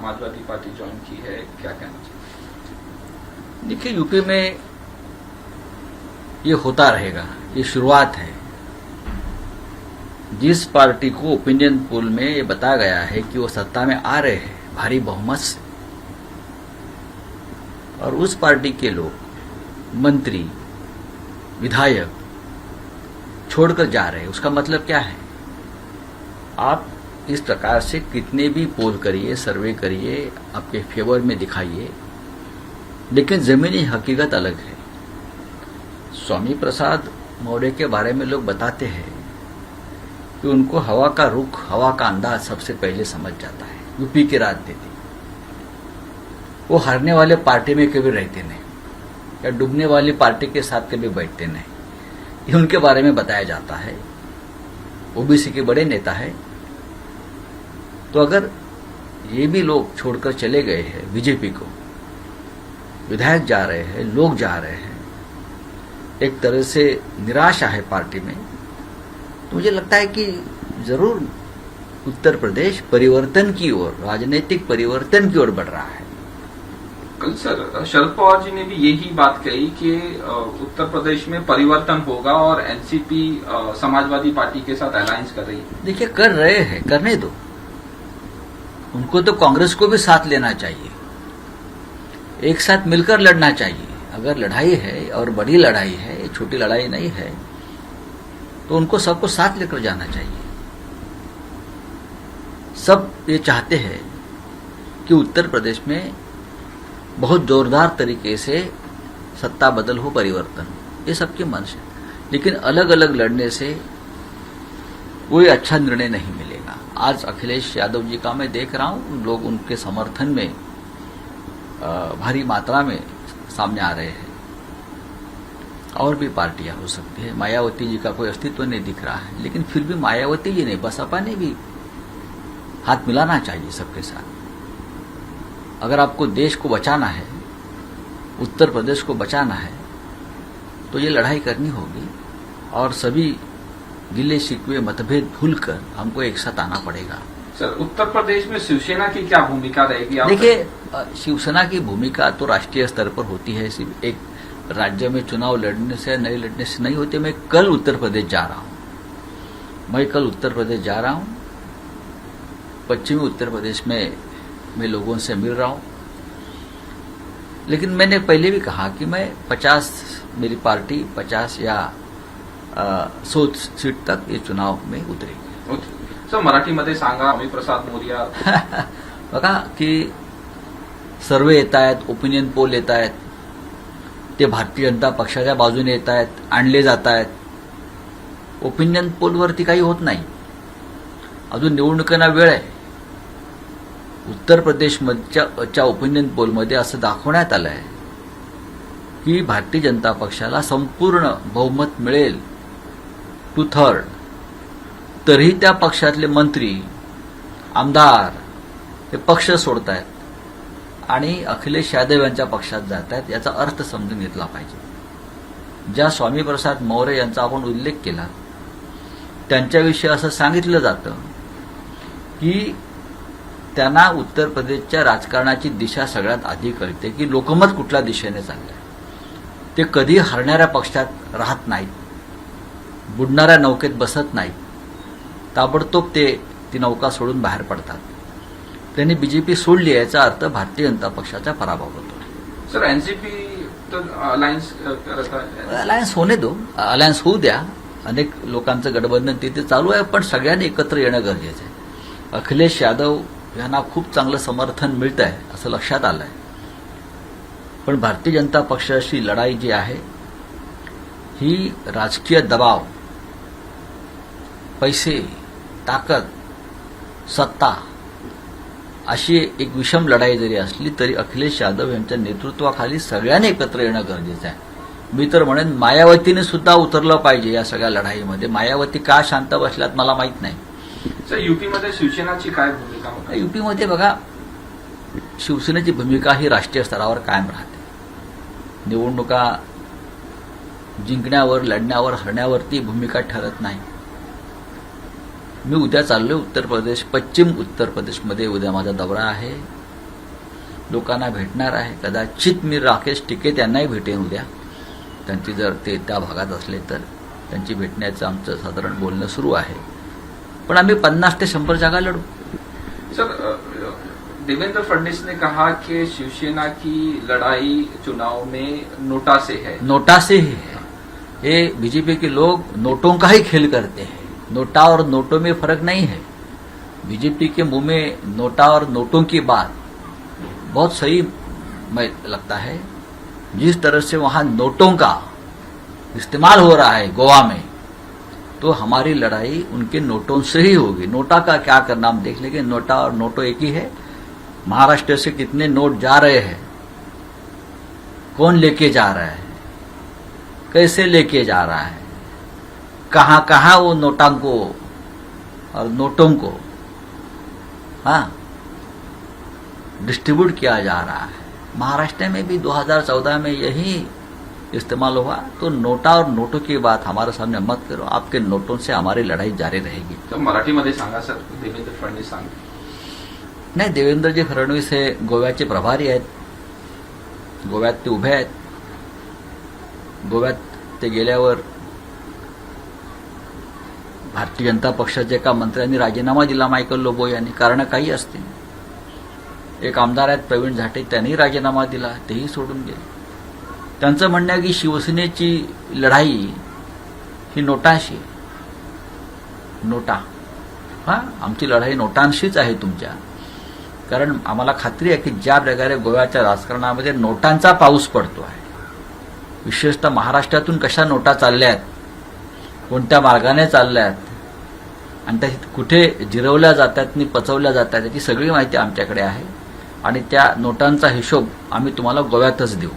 समाजवादी party join की है, क्या कहना चाहिए? देखिए, यूपी में ये होता रहेगा, ये शुरुआत है। जिस पार्टी को ओपिनियन पोल में ये बताया गया है कि वो सत्ता में आ रहे हैं भारी बहुमत से, और उस पार्टी के लोग मंत्री विधायक छोड़कर जा रहे हैं, उसका मतलब क्या है? आप इस प्रकार से कितने भी पोल करिए, सर्वे करिए, आपके फेवर में दिखाइए, लेकिन जमीनी हकीकत अलग है। स्वामी प्रसाद मौर्य के बारे में लोग बताते हैं कि उनको हवा का रुख, हवा का अंदाज सबसे पहले समझ जाता है। यूपी के राजनीति, वो हारने वाले पार्टी में कभी रहते नहीं या डूबने वाली पार्टी के साथ कभी बैठते नहीं, ये उनके बारे में बताया जाता है। ओबीसी के बड़े नेता है, तो अगर ये भी लोग छोड़कर चले गए हैं बीजेपी को, विधायक जा रहे हैं, लोग जा रहे हैं, एक तरह से निराशा है पार्टी में, तो मुझे लगता है कि जरूर उत्तर प्रदेश परिवर्तन की ओर, राजनीतिक परिवर्तन की ओर बढ़ रहा है। कल सर शरद पवार जी ने भी यही बात कही कि उत्तर प्रदेश में परिवर्तन होगा और एनसीपी समाजवादी पार्टी के साथ अलायंस कर रही है। देखिए, कर रहे हैं, करने दो उनको, तो कांग्रेस को भी साथ लेना चाहिए, एक साथ मिलकर लड़ना चाहिए। अगर लड़ाई है और बड़ी लड़ाई है, छोटी लड़ाई नहीं है, तो उनको सबको साथ लेकर जाना चाहिए। सब ये चाहते हैं कि उत्तर प्रदेश में बहुत जोरदार तरीके से सत्ता बदल हो, परिवर्तन, ये सबकी मंश है। लेकिन अलग अलग लड़ने से कोई अच्छा निर्णय नहीं मिलेगा। आज अखिलेश यादव जी का मैं देख रहा हूं, लोग उनके समर्थन में भारी मात्रा में सामने आ रहे हैं। और भी पार्टियां हो सकती है, मायावती जी का कोई अस्तित्व नहीं दिख रहा है, लेकिन फिर भी मायावती जी नहीं, बसपा ने भी हाथ मिलाना चाहिए सबके साथ। अगर आपको देश को बचाना है, उत्तर प्रदेश को बचाना है, तो ये लड़ाई करनी होगी और सभी गिले शिकवे मतभेद भूलकर हमको एक साथ आना पड़ेगा। सर, उत्तर प्रदेश में शिवसेना की क्या भूमिका रहेगी? देखिए, शिवसेना की भूमिका तो राष्ट्रीय स्तर पर होती है, सिर्फ एक राज्य में चुनाव लड़ने से, नहीं लड़ने से नहीं होते। मैं कल उत्तर प्रदेश जा रहा हूं, पश्चिमी उत्तर प्रदेश में मैं लोगों से मिल रहा हूं। लेकिन मैंने पहले भी कहा कि मैं 50, मेरी पार्टी 50 या 100 सीट तक ये चुनाव में उतरेगी। सर, मराठीमध्ये सांगा स्वामी प्रसाद मौर्य बघा की सर्वे येत आहेत, ओपिनियन पोल येत आहेत, ते भारतीय जनता पक्षाच्या बाजूने येत आहेत, आणले जात आहेत। ओपिनियन पोलवरती काही होत नाही, अजून निवडणुकीला वेळ आहे। उत्तर प्रदेशच्या ओपिनियन पोलमध्ये असं दाखवण्यात आलं आहे की भारतीय जनता पक्षाला संपूर्ण बहुमत मिळेल, 2/3, तरीही त्या पक्षातले मंत्री, आमदार हे पक्ष सोडतायत आणि अखिलेश यादव यांच्या पक्षात जात आहेत। याचा अर्थ समजून घेतला पाहिजे। ज्या स्वामी प्रसाद मौर्य यांचा आपण उल्लेख केला, त्यांच्याविषयी असं सांगितलं जातं की त्यांना उत्तर प्रदेशच्या राजकारणाची दिशा सगळ्यात आधी कळते की लोकमत कुठल्या दिशेने चाललंय। ते कधी हरणाऱ्या पक्षात राहत नाहीत, बुडणाऱ्या नौकेत बसत नाहीत, ताबडतोब ते ती नौका सोडून बाहेर पडतात। त्यांनी बीजेपी सोडली, याचा अर्थ भारतीय जनता पक्षाचा पराभव होतो। सर, एनसीपी तर अलायन्स होणे दो, अलायन्स होऊ द्या। अनेक लोकांचं गठबंधन तिथे चालू आहे, पण सगळ्यांनी एकत्र येणं गरजेचं आहे। अखिलेश यादव यांना खूप चांगलं समर्थन मिळत आहे असं लक्षात आलंय, पण भारतीय जनता पक्षाची लढाई जी आहे ही राजकीय दबाव, पैसे, ताकद, सत्ता अशी एक विषम लढाई जरी असली तरी अखिलेश यादव यांच्या नेतृत्वाखाली सगळ्यांनी एकत्र येणं गरजेचं आहे। मी तर म्हणेन मायावतीने सुद्धा उतरलं पाहिजे या सगळ्या लढाईमध्ये। मायावती का शांत बसल्यात मला माहित नाही। सर, यूपीमध्ये शिवसेनाची काय भूमिका होती? यूपीमध्ये बघा, शिवसेनेची भूमिका ही राष्ट्रीय स्तरावर कायम राहते। निवडणुका जिंकण्यावर, लढण्यावर, हरण्यावरती भूमिका ठरत नाही। मी उद्या चाललोय उत्तर प्रदेश, पश्चिम उत्तर प्रदेशमध्ये उद्या माझा दौरा आहे। लोकांना भेटणार आहे. कदाचित मी राकेश टिकेत यांनाही भेटेन उद्या, त्यांची जर ते त्या भागात असले तर त्यांची भेटण्याचं आमचं साधारण बोलणं सुरू आहे. पण आम्ही 50 ते 100 जागा लढू. सर, देवेंद्र फडणवीस ने कहा कि शिवसेना की लड़ाई चुनाव में नोटा से है. नोटा से ही है. ये बीजेपी के लोग नोटों का ही खेल करते हैं. नोटा और नोटों में फर्क नहीं है. बीजेपी के मुंह में नोटा और नोटों की बात बहुत सही मैं लगता है. जिस तरह से वहां नोटों का इस्तेमाल हो रहा है गोवा में, तो हमारी लड़ाई उनके नोटों से ही होगी. नोटा का क्या करना हम देख लेंगे. नोटा और नोटो एक ही है. महाराष्ट्र से कितने नोट जा रहे हैं, कौन लेके जा रहा है, कैसे लेके जा रहा है, कहां कहां वो नोटों को और नोटों को डिस्ट्रीब्यूट किया जा रहा है. महाराष्ट्र में भी 2014 में यही इस्तेमाल हुआ. तो नोटा और नोटों की बात हमारे सामने मत करो. आपके नोटों से हमारी लड़ाई जारी रहेगी. तर मराठीमध्ये सांगा सर, देवेंद्र फडणवीस सांगा. नाही, देवेंद्रजी फडणवीस हे गोव्याचे प्रभारी आहेत. गोव्यात ते उभे आहेत. गोव्यात ते गेल्यावर भारतीय जनता पक्षाच्या एका मंत्र्यांनी राजीनामा दिला, मायकल लोबो यांनी. कारण काही असतील. एक आमदार आहेत प्रवीण झाटे, त्यांनी राजीनामा दिला, तेही सोडून गेले. त्यांचं म्हणणं आहे की शिवसेनेची लढाई ही नोटांशी आहे. नोटा आमची लढाई नोटांशीच आहे तुमच्या. कारण आम्हाला खात्री आहे की ज्या प्रकारे गोव्याच्या राजकारणामध्ये नोटांचा पाऊस पडतो आहे, विशेषतः महाराष्ट्रातून कशा नोटा चालल्या आहेत, कोणत्या मार्गाने चालल्या आहेत आणि त्या कुठे जिरवल्या जातात आणि पचवल्या जातात याची सगळी माहिती आमच्याकडे आहे. आणि त्या नोटांचा हिशोब आम्ही तुम्हाला गोव्यातच देऊ.